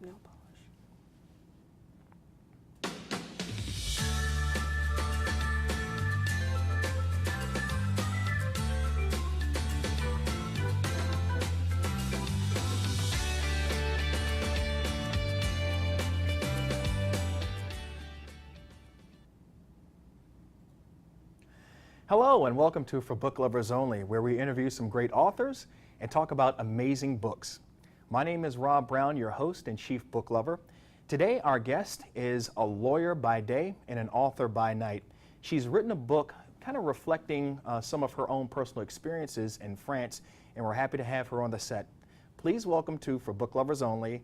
nail polish. Hello and welcome to For Book Lovers Only, where we interview some great authors and talk about amazing books. My name is Rob Brown, your host and chief book lover. Today our guest is a lawyer by day and an author by night. She's written a book kind of reflecting some of her own personal experiences in France, and we're happy to have her on the set. Please welcome to For Book Lovers Only,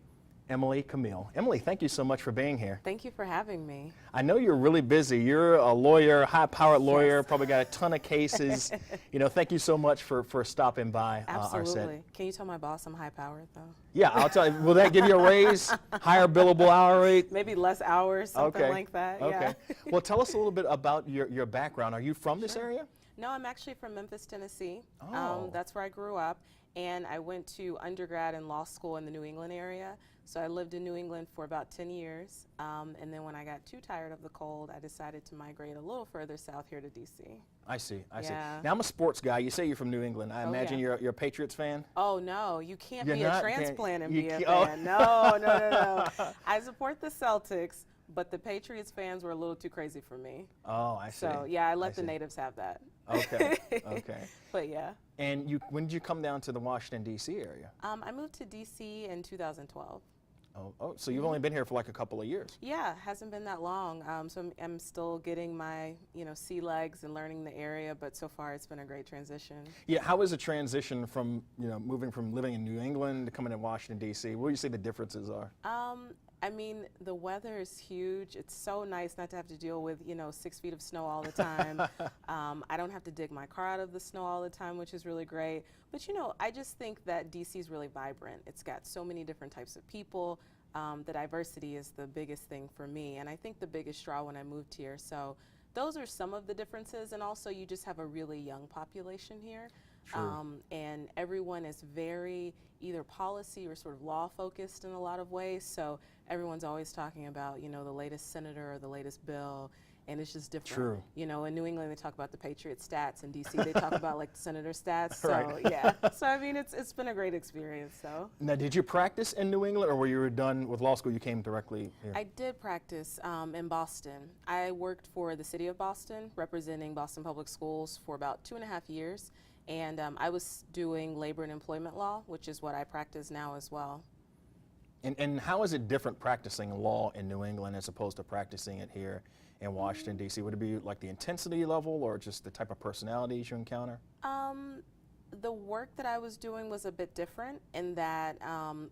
Emily Cammille. Emily, thank you so much for being here. Thank you for having me. I know you're really busy. You're a lawyer, high-powered lawyer, Yes. probably got a ton of cases. Thank you so much for stopping by our set. Absolutely. Can you tell my boss I'm high-powered, though? Yeah, I'll tell you. Will that give you a raise? Higher billable hour rate? Maybe less hours, something Okay. like that. Okay. Yeah. Well, tell us a little bit about your background. Are you from this area? No, I'm actually from Memphis, Tennessee. Oh. That's where I grew up, and I went to undergrad and law school in the New England area. So I lived in New England for about 10 years, and then when I got too tired of the cold, I decided to migrate a little further south here to D.C. I see. Yeah. Now, I'm a sports guy. You say you're from New England. I imagine yeah. you're a Patriots fan? Oh, no, you can't You're be not? a transplant and You be a can't- oh. fan. No. I support the Celtics, but the Patriots fans were a little too crazy for me. Oh, I see. So, yeah, I let the see. natives have that. Okay, okay. But, yeah. And when did you come down to the Washington, D.C. area? I moved to D.C. in 2012. Oh, so you've only been here for like a couple of years. Yeah, hasn't been that long. So I'm still getting my, sea legs and learning the area, but so far it's been a great transition. Yeah, how is the transition from, moving from living in New England to coming to Washington, D.C.? What do you say the differences are? The weather is huge. It's so nice not to have to deal with, 6 feet of snow all the time. I don't have to dig my car out of the snow all the time, which is really great. But, I just think that DC is really vibrant. It's got so many different types of people. The diversity is the biggest thing for me, and I think the biggest draw when I moved here. So those are some of the differences, and also you just have a really young population here. And everyone is very either policy or sort of law focused in a lot of ways. So everyone's always talking about, the latest senator or the latest bill, and it's just different. True. In New England they talk about the Patriot stats, in DC they talk about like the senator stats. So Right. yeah. So it's been a great experience. So. Now, did you practice in New England, or when you were done with law school, you came directly here? I did practice in Boston. I worked for the city of Boston, representing Boston Public Schools for about 2.5 years. And I was doing labor and employment law, which is what I practice now as well. And how is it different practicing law in New England as opposed to practicing it here in Washington, D.C.? Would it be like the intensity level or just the type of personalities you encounter? The work that I was doing was a bit different in that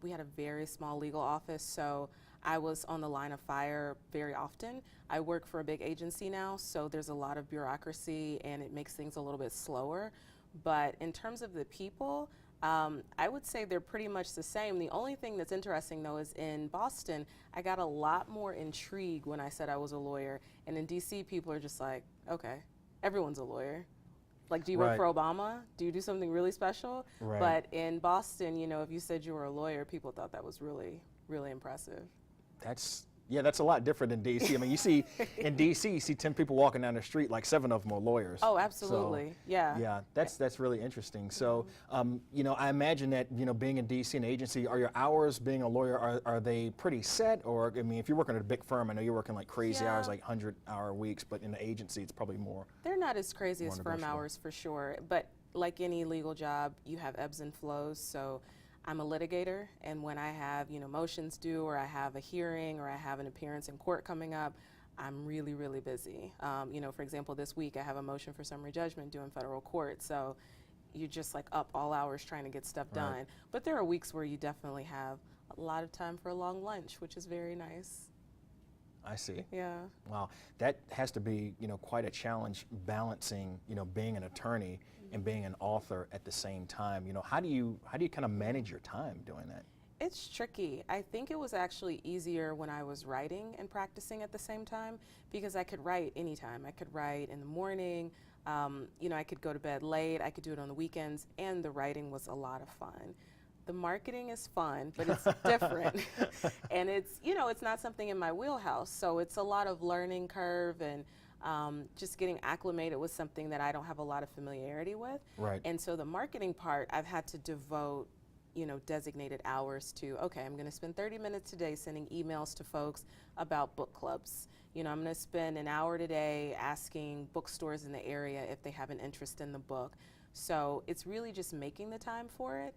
we had a very small legal office, so I was on the line of fire very often. I work for a big agency now, so there's a lot of bureaucracy and it makes things a little bit slower. But in terms of the people, I would say they're pretty much the same. The only thing that's interesting, though, is in Boston, I got a lot more intrigue when I said I was a lawyer. And in D.C., people are just like, okay, everyone's a lawyer. Like, do you work Right. for Obama? Do you do something really special? Right. But in Boston, if you said you were a lawyer, people thought that was really, really impressive. That's a lot different in D.C. I mean, you see, in D.C., you see 10 people walking down the street, like 7 of them are lawyers. Oh, absolutely. So, yeah. Yeah, that's really interesting. So, I imagine that, being in D.C. an agency, are your hours being a lawyer, are they pretty set? Or, I mean, if you're working at a big firm, I know you're working like crazy Yeah. hours, like 100-hour weeks, but in the agency, it's probably more. They're not as crazy more as firm negotiable. hours for sure, but like any legal job, you have ebbs and flows. So I'm a litigator, and when I have motions due, or I have a hearing, or I have an appearance in court coming up, I'm really, really busy. For example, this week I have a motion for summary judgment due in federal court, so you're just like up all hours trying to get stuff done. Right. But there are weeks where you definitely have a lot of time for a long lunch, which is very nice. I see. Yeah. Wow, that has to be, quite a challenge balancing, being an attorney and being an author at the same time. How do you kind of manage your time doing that? It's tricky. I think it was actually easier when I was writing and practicing at the same time, because I could write anytime. I could write in the morning, I could go to bed late, I could do it on the weekends, and the writing was a lot of fun. The marketing is fun, but it's different. And it's, you know, it's not something in my wheelhouse. So it's a lot of learning curve and just getting acclimated with something that I don't have a lot of familiarity with. Right. And so the marketing part, I've had to devote, you know, designated hours to, okay, I'm going to spend 30 minutes today sending emails to folks about book clubs. You know, I'm going to spend an hour today asking bookstores in the area if they have an interest in the book. So it's really just making the time for it.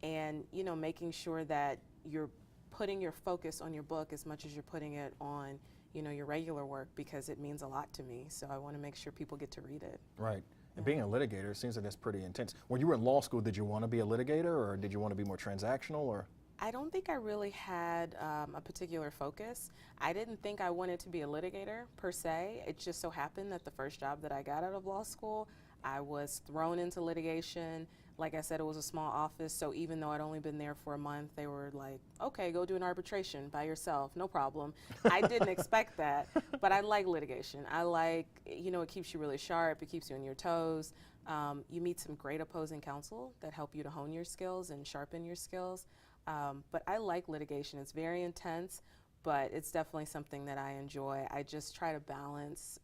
And, you know, making sure that you're putting your focus on your book as much as you're putting it on, you know, your regular work, because it means a lot to me. So I want to make sure people get to read it. Right. And being a litigator, it seems like that's pretty intense. When you were in law school, did you want to be a litigator, or did you want to be more transactional, or? I don't think I really had a particular focus. I didn't think I wanted to be a litigator per se. It just so happened that the first job that I got out of law school, I was thrown into litigation. Like I said, it was a small office, so even though I'd only been there for a month, they were like, okay, go do an arbitration by yourself, no problem. I didn't expect that, but I like litigation. I like, you know, it keeps you really sharp, it keeps you on your toes. You meet some great opposing counsel that help you to hone your skills and sharpen your skills. But I like litigation. It's very intense, but it's definitely something that I enjoy. I just try to balance,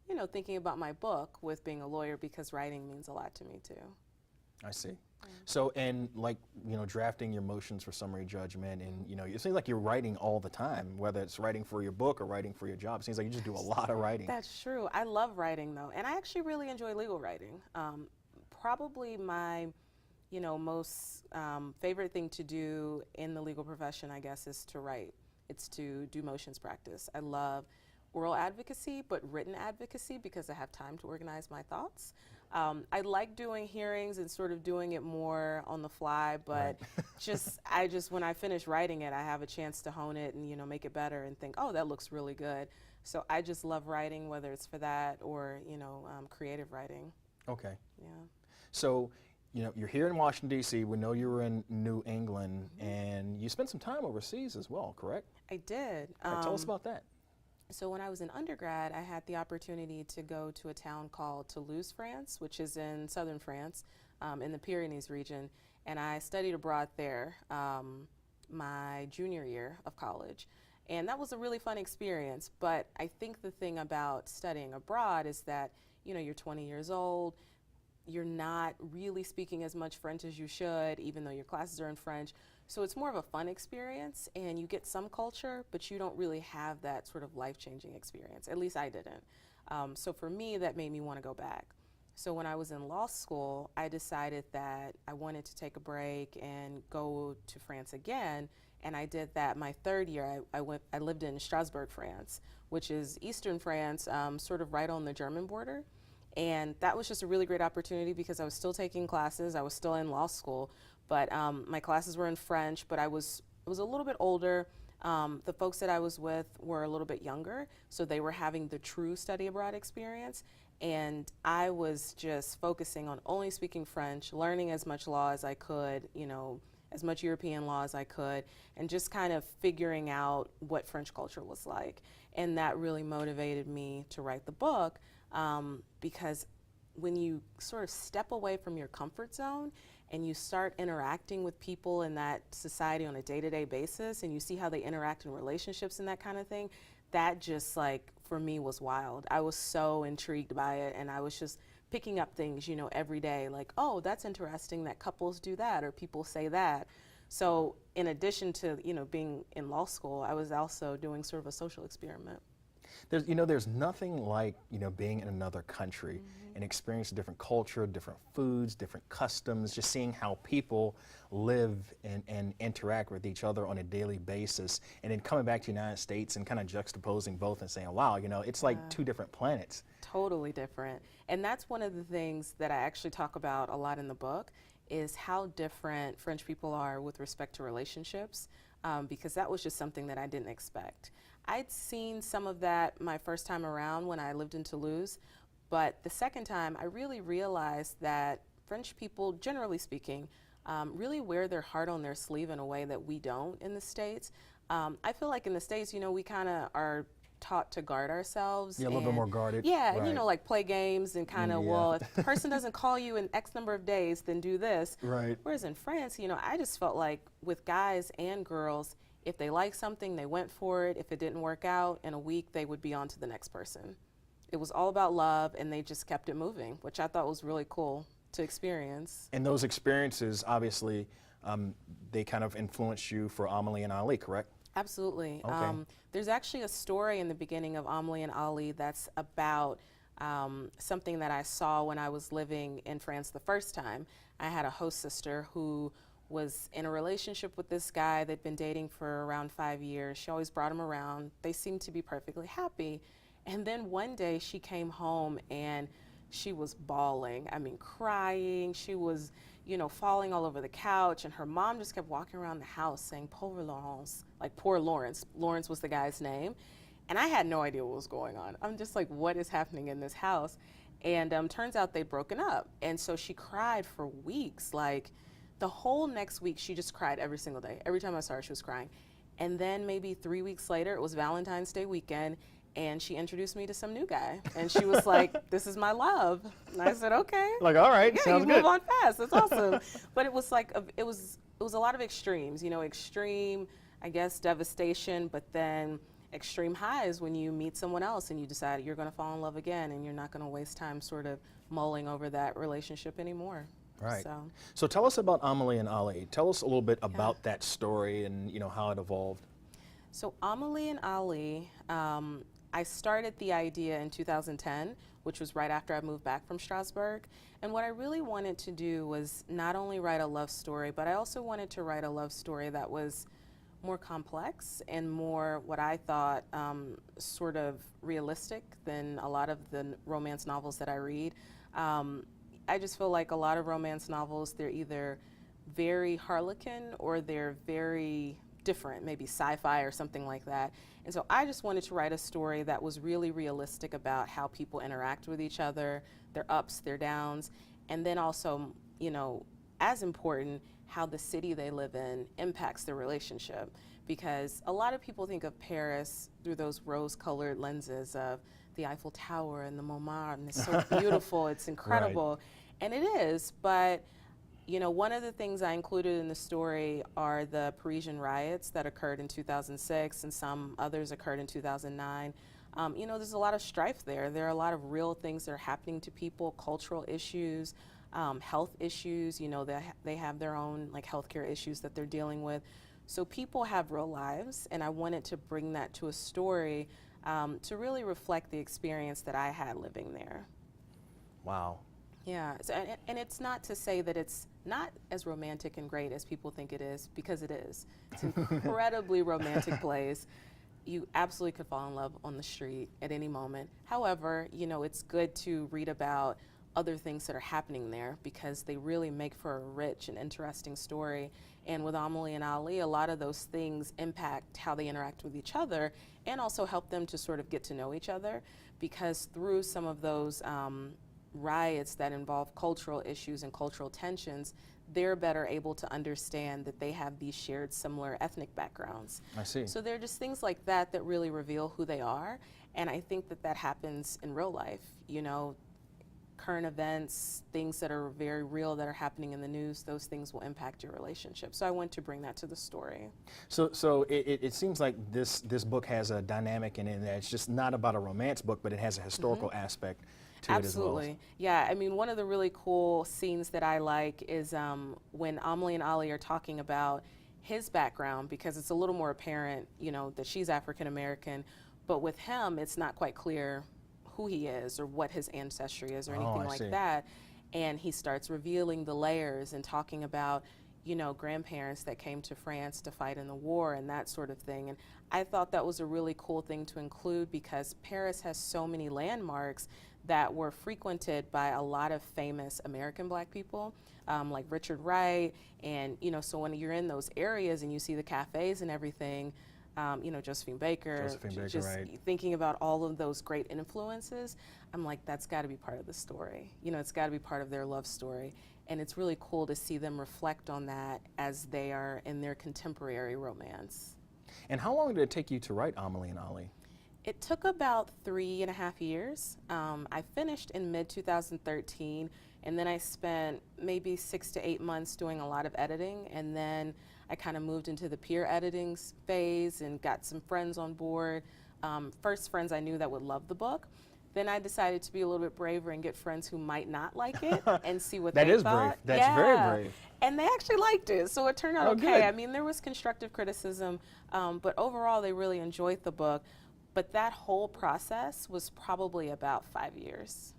you know, thinking about my book with being a lawyer, because writing means a lot to me too. I see. So, and like, you know, drafting your motions for summary judgment, and, you know, it seems like you're writing all the time, whether it's writing for your book or writing for your job. It seems like you just do a lot of writing. That's true. I love writing though, and I actually really enjoy legal writing. Probably my, you know, most favorite thing to do in the legal profession, I guess, is to write. It's to do motions practice. I love oral advocacy, but written advocacy, because I have time to organize my thoughts. I like doing hearings and sort of doing it more on the fly, but right. When I finish writing it, I have a chance to hone it and, you know, make it better and think, oh, that looks really good. So I just love writing, whether it's for that or, you know, creative writing. Okay. Yeah. So, you know, you're here in Washington, D.C. We know you were in New England, and you spent some time overseas as well, correct? I did. Tell us about that. So when I was in undergrad, I had the opportunity to go to a town called Toulouse, France, which is in southern France, in the Pyrenees region, and I studied abroad there my junior year of college. And that was a really fun experience, but I think the thing about studying abroad is that, you know, you're 20 years old, you're not really speaking as much French as you should, even though your classes are in French. So it's more of a fun experience, and you get some culture, but you don't really have that sort of life-changing experience. At least I didn't. So for me, that made me want to go back. So when I was in law school, I decided that I wanted to take a break and go to France again, and I did that my third year. I lived in Strasbourg, France, which is eastern France, sort of right on the German border. And that was just a really great opportunity, because I was still taking classes. I was still in law school, but my classes were in French, but I was a little bit older. The folks that I was with were a little bit younger, so they were having the true study abroad experience. And I was just focusing on only speaking French, learning as much law as I could, you know, as much European law as I could, and just kind of figuring out what French culture was like. And that really motivated me to write the book. Because when you sort of step away from your comfort zone and you start interacting with people in that society on a day-to-day basis, and you see how they interact in relationships and that kind of thing, that just, like, for me was wild. I was so intrigued by it, and I was just picking up things, you know, every day, like, oh, that's interesting that couples do that, or people say that. So in addition to, you know, being in law school, I was also doing sort of a social experiment. There's nothing like, you know, being in another country and experiencing different culture, different foods, different customs, just seeing how people live and interact with each other on a daily basis, and then coming back to the United States and kind of juxtaposing both and saying, wow, you know, it's like two different planets. Totally different. And that's one of the things that I actually talk about a lot in the book, is how different French people are with respect to relationships, because that was just something that I didn't expect. I'd seen some of that my first time around when I lived in Toulouse, but the second time I really realized that French people, generally speaking, really wear their heart on their sleeve in a way that we don't in the States. I feel like in the States, you know, we kind of are taught to guard ourselves. Yeah, a little bit more guarded. Yeah, right. and like play games and kind of, Yeah. well, if the person doesn't call you in X number of days, then do this. Right. Whereas in France, I just felt like with guys and girls, if they liked something, they went for it. If it didn't work out, in a week, they would be on to the next person. It was all about love, and they just kept it moving, which I thought was really cool to experience. And those experiences, obviously, they kind of influenced you for Amelie and Ali, correct? Absolutely. Okay. There's actually a story in the beginning of Amelie and Ali that's about something that I saw when I was living in France the first time. I had a host sister who was in a relationship with this guy. They'd been dating for around 5 years. She always brought him around. They seemed to be perfectly happy. And then one day she came home and she was bawling. I mean, crying. She was, falling all over the couch. And her mom just kept walking around the house saying, Pauvre Laurence, like poor Lawrence. Lawrence was the guy's name. And I had no idea what was going on. I'm just like, what is happening in this house? And turns out they'd broken up. And so she cried for weeks. Like the whole next week, she just cried every single day. Every time I saw her, she was crying. And then maybe 3 weeks later, it was Valentine's Day weekend. And she introduced me to some new guy. And she was like, this is my love. And I said, okay. Like, all right, Yeah, sounds you good. move on fast. That's awesome. But it was like, it was a lot of extremes, extreme, I guess, devastation, but then extreme highs when you meet someone else and you decide you're going to fall in love again and you're not going to waste time sort of mulling over that relationship anymore. Right. So, So tell us about Amelie and Ali. Tell us a little bit about that story and how it evolved. so Amelie and Ali, I started the idea in 2010, which was right after I moved back from Strasbourg. And what I really wanted to do was not only write a love story, but I also wanted to write a love story that was more complex and more what I thought sort of realistic than a lot of the romance novels that I read. I just feel like a lot of romance novels, they're either very harlequin or they're very different, maybe sci-fi or something like that. And so I just wanted to write a story that was really realistic about how people interact with each other, their ups, their downs, and then also, as important, how the city they live in impacts their relationship. Because a lot of people think of Paris through those rose-colored lenses of the Eiffel Tower and the Montmartre, and it's so beautiful, it's incredible. And it is, but one of the things I included in the story are the Parisian riots that occurred in 2006 and some others occurred in 2009. There's a lot of strife there. There are a lot of real things that are happening to people, cultural issues, health issues. They have their own healthcare issues that they're dealing with. So people have real lives, and I wanted to bring that to a story to really reflect the experience that I had living there. Wow. Yeah, so, and it's not to say that it's not as romantic and great as people think it is, because it is. It's an incredibly romantic place. You absolutely could fall in love on the street at any moment. However, it's good to read about other things that are happening there because they really make for a rich and interesting story. And with Amelie and Ali, a lot of those things impact how they interact with each other and also help them to sort of get to know each other, because through some of those riots that involve cultural issues and cultural tensions, they're better able to understand that they have these shared similar ethnic backgrounds. I see. So there are just things like that that really reveal who they are, and I think that happens in real life. Current events, things that are very real that are happening in the news, those things will impact your relationship. So I want to bring that to the story. So it seems like this book has a dynamic in it that it's just not about a romance book, but it has a historical aspect to it as well. Absolutely. Yeah, I mean, one of the really cool scenes that I like is when Amelie and Ali are talking about his background, because it's a little more apparent, that she's African American, but with him, it's not quite clear who he is or what his ancestry is or anything like that. And he starts revealing the layers and talking about, grandparents that came to France to fight in the war and that sort of thing. And I thought that was a really cool thing to include because Paris has so many landmarks that were frequented by a lot of famous American Black people, like Richard Wright. And, so when you're in those areas and you see the cafes and everything, Josephine Baker, just right. Thinking about all of those great influences, I'm like, that's got to be part of the story. It's got to be part of their love story. And it's really cool to see them reflect on that as they are in their contemporary romance. And how long did it take you to write Amelie and Ali? It took about 3.5 years. I finished in mid-2013, and then I spent maybe 6 to 8 months doing a lot of editing, and then I kind of moved into the peer editing phase and got some friends on board. First friends I knew that would love the book. Then I decided to be a little bit braver and get friends who might not like it and see what That they is thought. brave. That's very brave. And they actually liked it, so it turned out Oh, okay. good. I mean, there was constructive criticism, but overall they really enjoyed the book. But that whole process was probably about 5 years.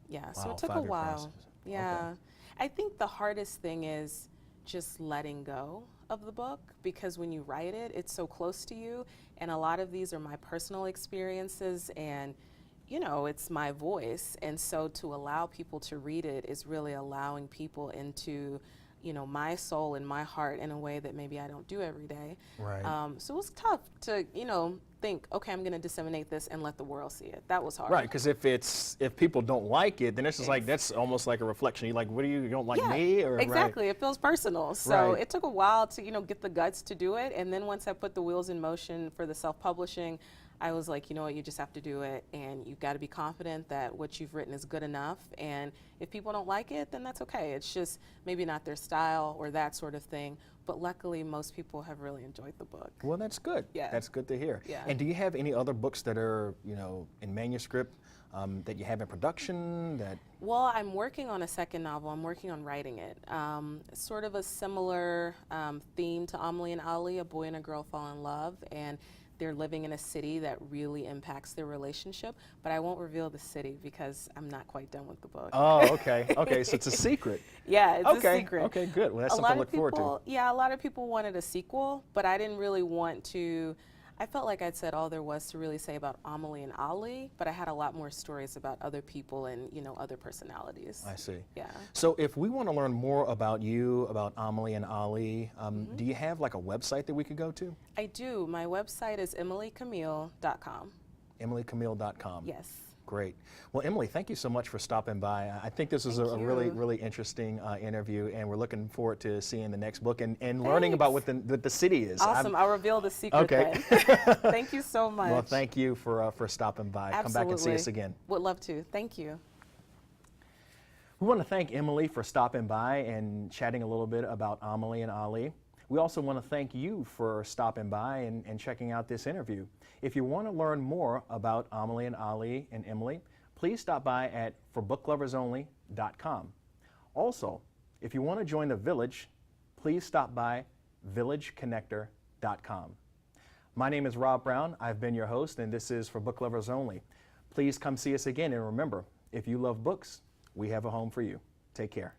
Yeah, so Wow, it took a 5-year while. process. Yeah. Okay. I think the hardest thing is just letting go of the book, because when you write it, it's so close to you, and a lot of these are my personal experiences, and you know, it's my voice, and so to allow people to read it is really allowing people into, you know, my soul and my heart in a way that maybe I don't do every day. Right. So it was tough to, you know, think, okay, I'm going to disseminate this and let the world see it. That was hard. Right, because if people don't like it, then it's just like, that's almost like a reflection. You're like, what do you don't like me? Or exactly. Right. It feels personal. So Right. it took a while to, you know, get the guts to do it. And then once I put the wheels in motion for the self-publishing, I was like, you know what, you just have to do it, and you've got to be confident that what you've written is good enough, and if people don't like it, then that's okay. It's just maybe not their style or that sort of thing, but luckily most people have really enjoyed the book. Well, that's good. Yeah. That's good to hear. Yeah. And do you have any other books that are, you know, in manuscript that you have in production that? Well, I'm working on a second novel. I'm working on writing it. Sort of a similar theme to Amelie Ali, a boy and a girl fall in love, and they're living in a city that really impacts their relationship, but I won't reveal the city because I'm not quite done with the book. Oh, okay. Okay, so it's a secret. Yeah, it's Okay. a secret. Okay, good. Well, that's A something lot to of look forward to. people, yeah, a lot of people wanted a sequel, but I didn't really want to. I felt like I'd said all there was to really say about Amelie and Ali, but I had a lot more stories about other people and, you know, other personalities. I see. Yeah. So if we want to learn more about you, about Amelie and Ali, do you have like a website that we could go to? I do. My website is emilycammille.com. EmilyCammille.com. Yes. Great. Well, Emily, thank you so much for stopping by. I think this was a really, really interesting interview, and we're looking forward to seeing the next book and learning about what the city is. Awesome. I'll reveal the secret Okay. then. Thank you so much. Well, thank you for stopping by. Absolutely. Come back and see us again. Would love to. Thank you. We want to thank Emily for stopping by and chatting a little bit about Amelie and Ali. We also want to thank you for stopping by and checking out this interview. If you want to learn more about Amelie and Ali and Emily, please stop by at forboookloversonly.com. Also, if you want to join the Village, please stop by villageconnector.com. My name is Rob Brown. I've been your host, and this is For Book Lovers Only. Please come see us again, and remember, if you love books, we have a home for you. Take care.